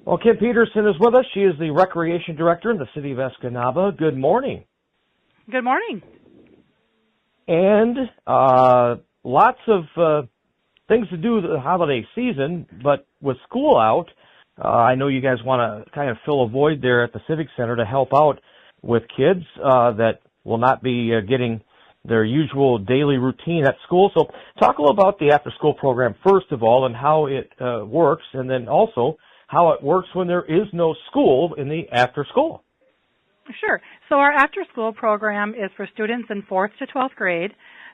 Well, Kim Peterson is with us. She is the Recreation Director in the city of Escanaba. Good morning. Good morning. And lots of things to do with the holiday season, but with school out, I know you guys want to kind of fill a void there at the Civic Center to help out with kids that will not be getting their usual daily routine at school. So talk a little about the after-school program, first of all, and how it works, and then also how it works when there is no school in the after-school. Sure. So our after-school program is for students in 4th to 12th grade.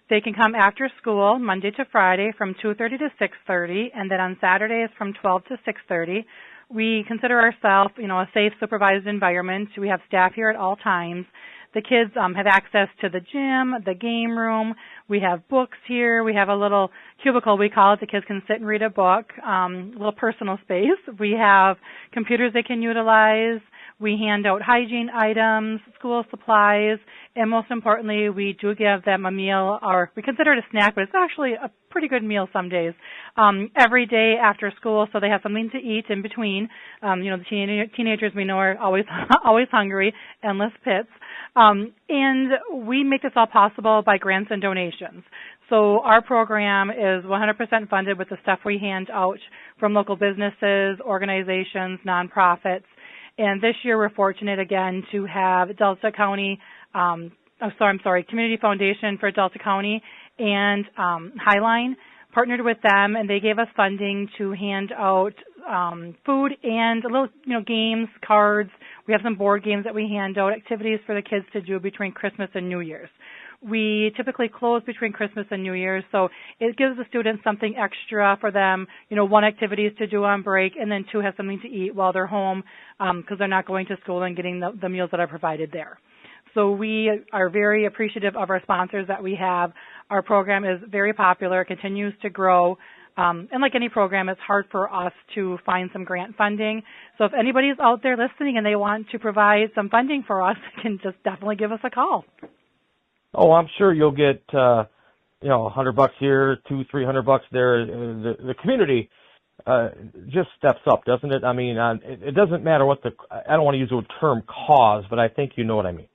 They can come after school Monday to Friday from 2:30 to 6:30, and then on Saturdays from 12 to 6:30. We consider ourselves, a safe, supervised environment. We have staff here at all times. The kids have access to the gym, the game room. We have books here. We have a little cubicle, we call it. The kids can sit and read a book, a little personal space. We have computers they can utilize. We hand out hygiene items, school supplies, and most importantly, we do give them a meal, or we consider it a snack, but it's actually a pretty good meal some days, every day after school, so they have something to eat in between. The teenagers we know are always hungry, endless pits. And we make this all possible by grants and donations. So our program is 100% funded with the stuff we hand out from local businesses, organizations, nonprofits. And this year we're fortunate again to have Delta County, Community Foundation for Delta County and Highline partnered with them, and they gave us funding to hand out food and a little, games, cards. We have some board games that we hand out, activities for the kids to do between Christmas and New Year's. We typically close between Christmas and New Year's, so it gives the students something extra for them, one, activities to do on break, and then two, have something to eat while they're home because they're not going to school and getting the meals that are provided there. So we are very appreciative of our sponsors that we have. Our program is very popular, continues to grow. And like any program, it's hard for us to find some grant funding. So if anybody's out there listening and they want to provide some funding for us, they can just definitely give us a call. Oh, I'm sure you'll get, $100 here, $200-300 there. The community just steps up, doesn't it? I mean, it doesn't matter I don't want to use the term cause, but I think you know what I mean.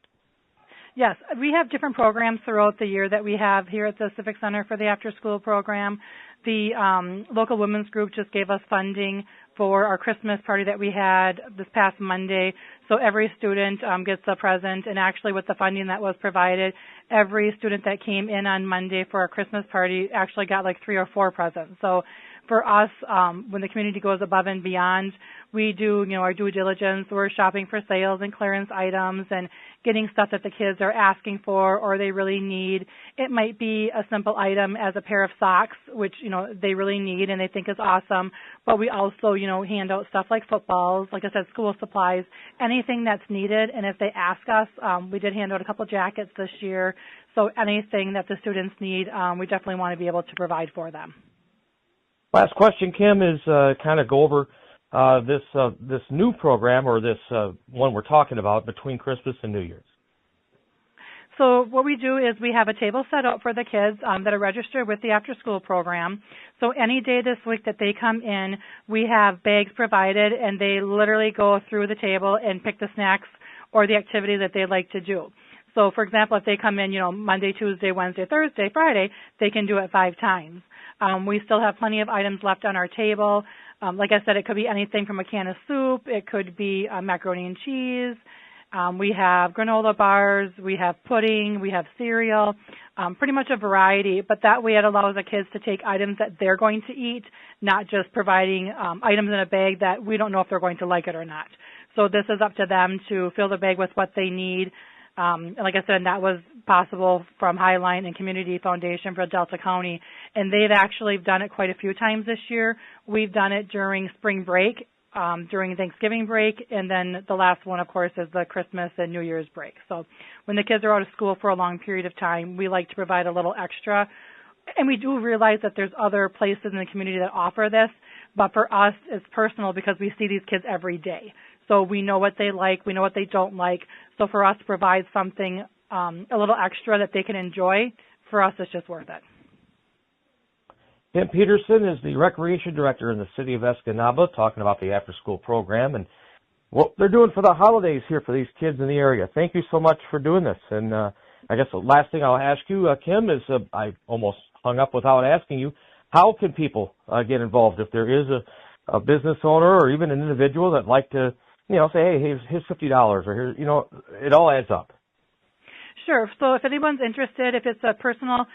Yes, we have different programs throughout the year that we have here at the Civic Center for the after-school program. The local women's group just gave us funding for our Christmas party that we had this past Monday. So every student gets a present, and actually with the funding that was provided, every student that came in on Monday for our Christmas party actually got like 3 or 4 presents. So for us, when the community goes above and beyond, we do, our due diligence. We're shopping for sales and clearance items and getting stuff that the kids are asking for or they really need. It might be a simple item as a pair of socks, which, they really need and they think is awesome. But we also, hand out stuff like footballs, like I said, school supplies, anything that's needed. And if they ask us, we did hand out a couple jackets this year. So anything that the students need, we definitely want to be able to provide for them. Last question, Kim, is kind of go over this new program or this one we're talking about between Christmas and New Year's. So what we do is we have a table set up for the kids that are registered with the after-school program. So any day this week that they come in, we have bags provided, and they literally go through the table and pick the snacks or the activity that they'd like to do. So, for example, if they come in, Monday, Tuesday, Wednesday, Thursday, Friday, they can do it 5 times. We still have plenty of items left on our table. Like I said, it could be anything from a can of soup. It could be macaroni and cheese. We have granola bars. We have pudding. We have cereal, pretty much a variety. But that way it allows the kids to take items that they're going to eat, not just providing items in a bag that we don't know if they're going to like it or not. So this is up to them to fill the bag with what they need. And like I said, that was possible from Highline and Community Foundation for Delta County. And they've actually done it quite a few times this year. We've done it during spring break, during Thanksgiving break, and then the last one, of course, is the Christmas and New Year's break. So when the kids are out of school for a long period of time, we like to provide a little extra. And we do realize that there's other places in the community that offer this, but for us, it's personal because we see these kids every day. So we know what they like, we know what they don't like. So for us to provide something a little extra that they can enjoy, for us it's just worth it. Kim Peterson is the Recreation Director in the city of Escanaba, talking about the after-school program and what they're doing for the holidays here for these kids in the area. Thank you so much for doing this. And I guess the last thing I'll ask you, Kim, is I almost hung up without asking you, how can people get involved if there is a business owner or even an individual that'd like to, say, hey, here's $50 or here's, it all adds up. Sure. So if anyone's interested, if it's a personal,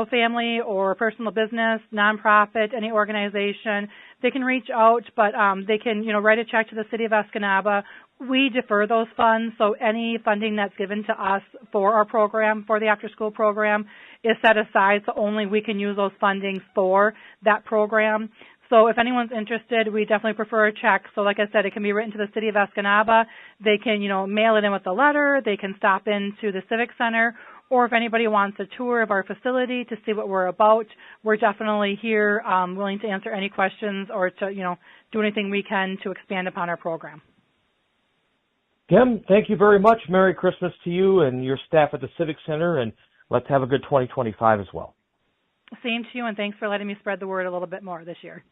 family or personal business, nonprofit, any organization, they can reach out, but they can, write a check to the city of Escanaba. We defer those funds, so any funding that's given to us for our program, for the after-school program, is set aside, so only we can use those fundings for that program. So if anyone's interested, we definitely prefer a check. So like I said, it can be written to the city of Escanaba. They can, mail it in with a letter. They can stop into the Civic Center. Or if anybody wants a tour of our facility to see what we're about, we're definitely here, willing to answer any questions or to, do anything we can to expand upon our program. Kim, thank you very much. Merry Christmas to you and your staff at the Civic Center, and let's have a good 2025 as well. Same to you, and thanks for letting me spread the word a little bit more this year.